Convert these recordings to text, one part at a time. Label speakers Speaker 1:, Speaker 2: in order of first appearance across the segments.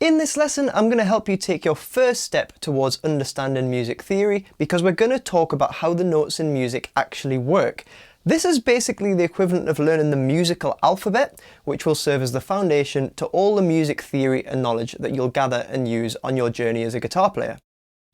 Speaker 1: In this lesson, I'm going to help you take your first step towards understanding music theory because we're going to talk about how the notes in music actually work. This is basically the equivalent of learning the musical alphabet, which will serve as the foundation to all the music theory and knowledge that you'll gather and use on your journey as a guitar player.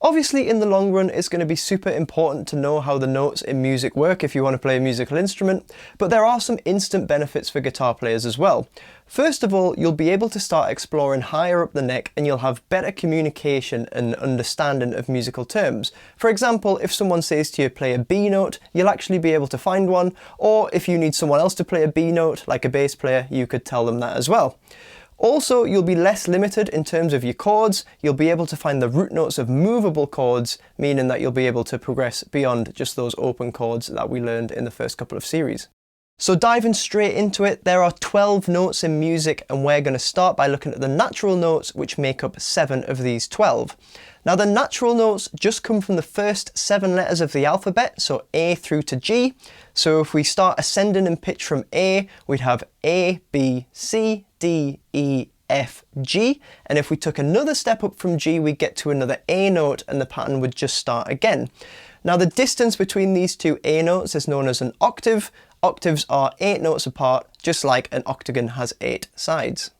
Speaker 1: Obviously, in the long run, it's going to be super important to know how the notes in music work if you want to play a musical instrument, but there are some instant benefits for guitar players as well. First of all, you'll be able to start exploring higher up the neck and you'll have better communication and understanding of musical terms. For example, if someone says to you play a B note, you'll actually be able to find one, or if you need someone else to play a B note, like a bass player, you could tell them that as well. Also, you'll be less limited in terms of your chords. You'll be able to find the root notes of movable chords, meaning that you'll be able to progress beyond just those open chords that we learned in the first couple of series. So diving straight into it, there are 12 notes in music and we're going to start by looking at the natural notes, which make up 7 of these 12. Now the natural notes just come from the first 7 letters of the alphabet, so A through to G. So if we start ascending in pitch from A, we'd have A, B, C, D, E, F, G. And if we took another step up from G, we'd get to another A note and the pattern would just start again. Now the distance between these two A notes is known as an octave. Octaves are 8 notes apart, just like an octagon has 8 sides.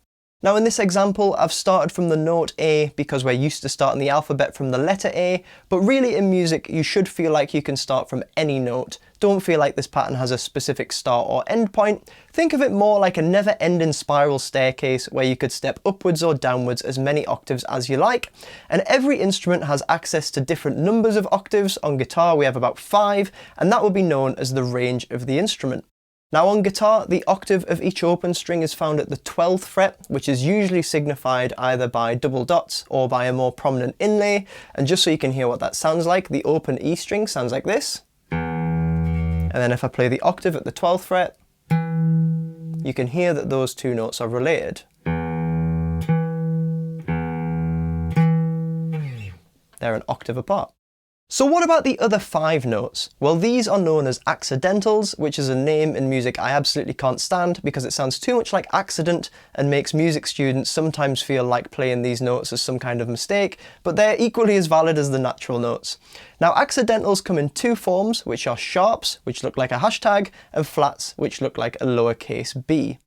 Speaker 1: Now in this example, I've started from the note A because we're used to starting the alphabet from the letter A, but really in music you should feel like you can start from any note. Don't feel like this pattern has a specific start or end point. Think of it more like a never-ending spiral staircase where you could step upwards or downwards as many octaves as you like. And every instrument has access to different numbers of octaves. On guitar we have about 5, and that will be known as the range of the instrument. Now on guitar, the octave of each open string is found at the 12th fret, which is usually signified either by double dots or by a more prominent inlay. And just so you can hear what that sounds like, the open E string sounds like this. And then if I play the octave at the 12th fret, you can hear that those two notes are related. They're an octave apart. So what about the other 5 notes? Well, these are known as accidentals, which is a name in music I absolutely can't stand because it sounds too much like accident and makes music students sometimes feel like playing these notes as some kind of mistake, but they're equally as valid as the natural notes. Now, accidentals come in 2 forms, which are sharps, which look like a hashtag, and flats, which look like a lowercase b.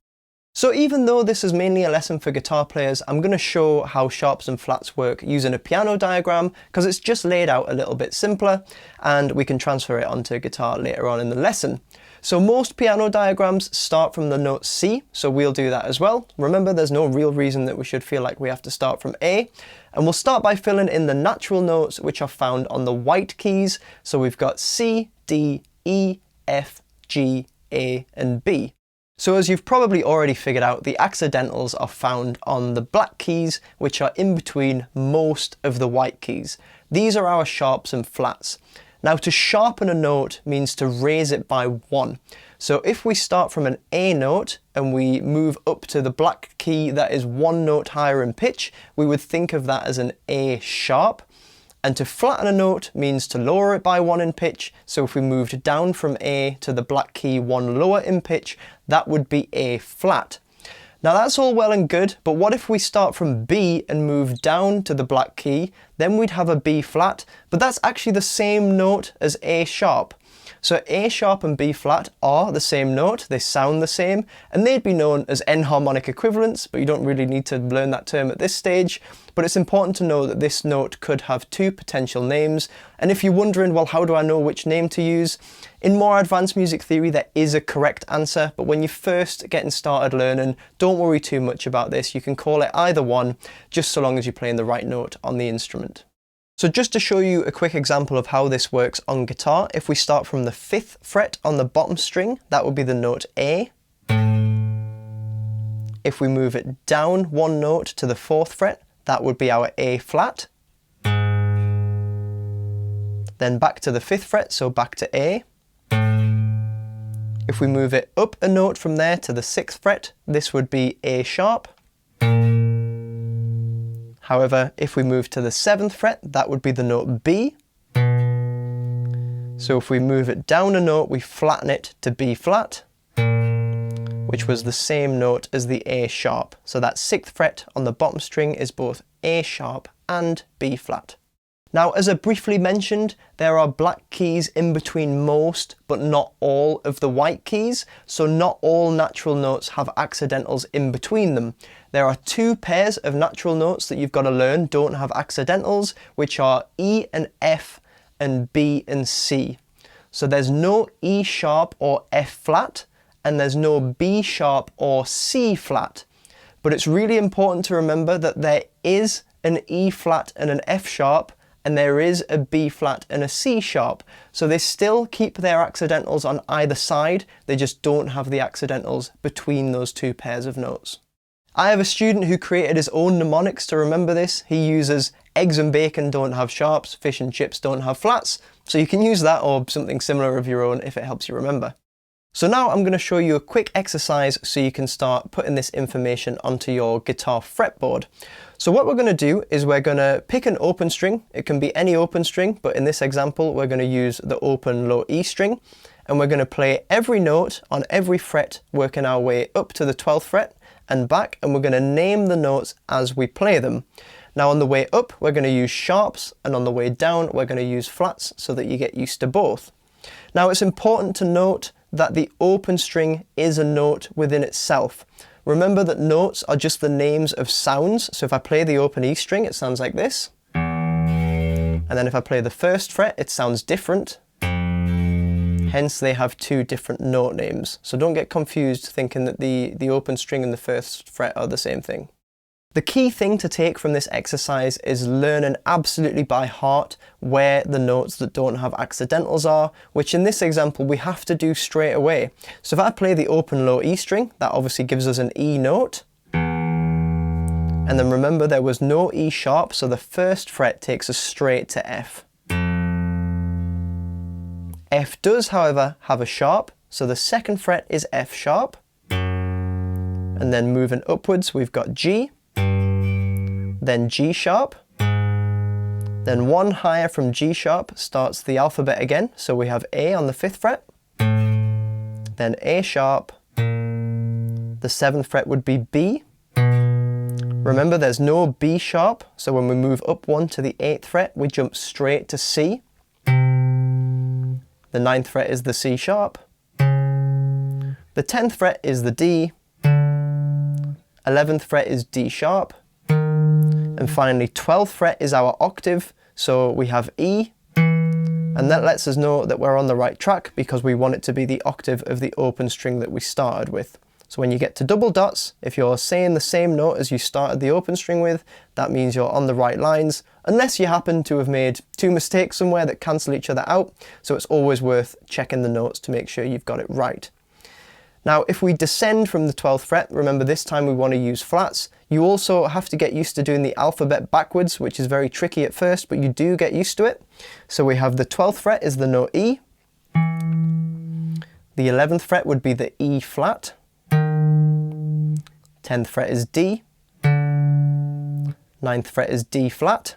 Speaker 1: So even though this is mainly a lesson for guitar players, I'm going to show how sharps and flats work using a piano diagram because it's just laid out a little bit simpler and we can transfer it onto guitar later on in the lesson. So most piano diagrams start from the note C, so we'll do that as well. Remember, there's no real reason that we should feel like we have to start from A. And we'll start by filling in the natural notes which are found on the white keys. So we've got C, D, E, F, G, A and B. So as you've probably already figured out, the accidentals are found on the black keys, which are in between most of the white keys. These are our sharps and flats. Now to sharpen a note means to raise it by 1. So if we start from an A note and we move up to the black key that is 1 note higher in pitch, we would think of that as an A sharp. And to flatten a note means to lower it by 1 in pitch. So if we moved down from A to the black key 1 lower in pitch, that would be A flat. Now that's all well and good, but what if we start from B and move down to the black key? Then we'd have a B flat, but that's actually the same note as A sharp. So A sharp and B flat are the same note, they sound the same, and they'd be known as enharmonic equivalents, but you don't really need to learn that term at this stage. But it's important to know that this note could have 2 potential names, and if you're wondering, well, how do I know which name to use? In more advanced music theory, there is a correct answer, but when you're first getting started learning, don't worry too much about this. You can call it either one, just so long as you're playing the right note on the instrument. So just to show you a quick example of how this works on guitar, if we start from the 5th fret on the bottom string, that would be the note A. If we move it down 1 note to the 4th fret, that would be our A flat. Then back to the 5th fret, so back to A. If we move it up a note from there to the 6th fret, this would be A sharp. However, if we move to the 7th fret, that would be the note B. So if we move it down a note, we flatten it to B flat. which was the same note as the A sharp. So that 6th fret on the bottom string is both A sharp and B flat. Now, as I briefly mentioned, there are black keys in between most, but not all of the white keys, so not all natural notes have accidentals in between them. There are 2 pairs of natural notes that you've got to learn don't have accidentals, which are E and F and B and C. So there's no E sharp or F flat, and there's no B sharp or C flat. But it's really important to remember that there is an E flat and an F sharp, and there is a B flat and a C sharp. So they still keep their accidentals on either side, they just don't have the accidentals between those 2 pairs of notes. I have a student who created his own mnemonics to remember this. He uses eggs and bacon don't have sharps, fish and chips don't have flats. So you can use that or something similar of your own if it helps you remember. So now I'm going to show you a quick exercise so you can start putting this information onto your guitar fretboard. So what we're going to do is we're going to pick an open string. It can be any open string, but in this example we're going to use the open low E string, and we're going to play every note on every fret, working our way up to the 12th fret and back, and we're going to name the notes as we play them. Now on the way up we're going to use sharps, and on the way down we're going to use flats so that you get used to both. Now it's important to note that the open string is a note within itself. Remember that notes are just the names of sounds. So if I play the open E string, it sounds like this. And then if I play the 1st fret, it sounds different. Hence they have 2 different note names. So don't get confused thinking that the open string and the 1st fret are the same thing. The key thing to take from this exercise is learning absolutely by heart where the notes that don't have accidentals are, which in this example we have to do straight away. So if I play the open low E string, that obviously gives us an E note. And then remember there was no E sharp, so the 1st fret takes us straight to F. F does, however, have a sharp, so the 2nd fret is F sharp. And then moving upwards we've got G. Then G sharp, then 1 higher from G sharp starts the alphabet again, so we have A on the 5th fret, then A sharp, the 7th fret would be B. Remember there's no B sharp, so when we move up 1 to the 8th fret we jump straight to C. The 9th fret is the C sharp, the 10th fret is the D, 11th fret is D sharp, and finally 12th fret is our octave, so we have E, and that lets us know that we're on the right track because we want it to be the octave of the open string that we started with. So when you get to double dots, if you're saying the same note as you started the open string with, that means you're on the right lines, unless you happen to have made 2 mistakes somewhere that cancel each other out, so it's always worth checking the notes to make sure you've got it right. Now, if we descend from the 12th fret, remember this time we want to use flats. You also have to get used to doing the alphabet backwards, which is very tricky at first, but you do get used to it. So we have the 12th fret is the note E. The 11th fret would be the E flat. 10th fret is D. 9th fret is D flat.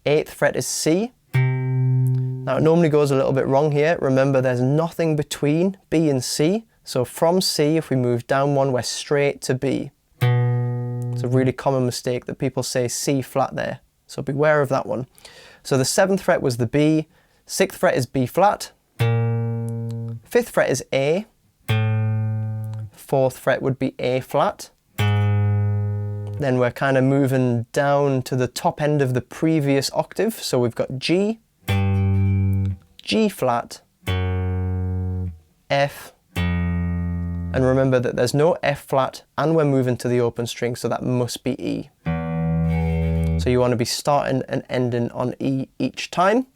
Speaker 1: 8th fret is C. Now it normally goes a little bit wrong here. Remember there's nothing between B and C. So from C, if we move down 1, we're straight to B. It's a really common mistake that people say C flat there. So beware of that one. So the 7th fret was the B. 6th fret is B flat. 5th fret is A. 4th fret would be A flat. Then we're kind of moving down to the top end of the previous octave. So we've got G, G flat, F, and remember that there's no F flat and we're moving to the open string, so that must be E. So you want to be starting and ending on E each time.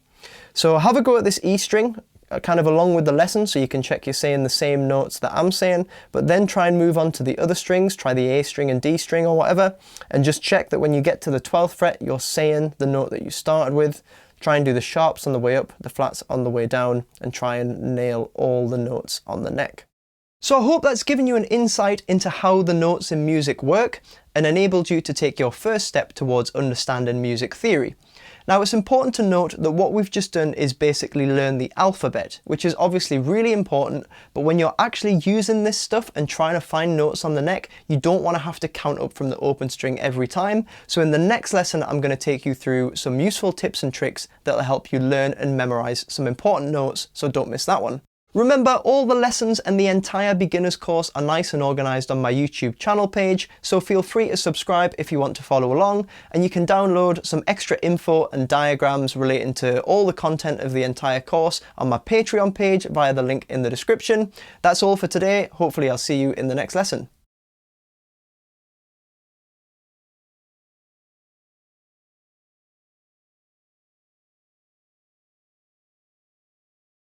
Speaker 1: So have a go at this E string, kind of along with the lesson, so you can check you're saying the same notes that I'm saying, but then try and move on to the other strings, try the A string and D string or whatever, and just check that when you get to the 12th fret, you're saying the note that you started with. Try and do the sharps on the way up, the flats on the way down, and try and nail all the notes on the neck. So I hope that's given you an insight into how the notes in music work and enabled you to take your first step towards understanding music theory. Now it's important to note that what we've just done is basically learn the alphabet, which is obviously really important, but when you're actually using this stuff and trying to find notes on the neck, you don't want to have to count up from the open string every time. So in the next lesson, I'm going to take you through some useful tips and tricks that'll help you learn and memorize some important notes, so don't miss that one. Remember, all the lessons and the entire beginner's course are nice and organized on my YouTube channel page, so feel free to subscribe if you want to follow along, and you can download some extra info and diagrams relating to all the content of the entire course on my Patreon page via the link in the description. That's all for today. Hopefully I'll see you in the next lesson.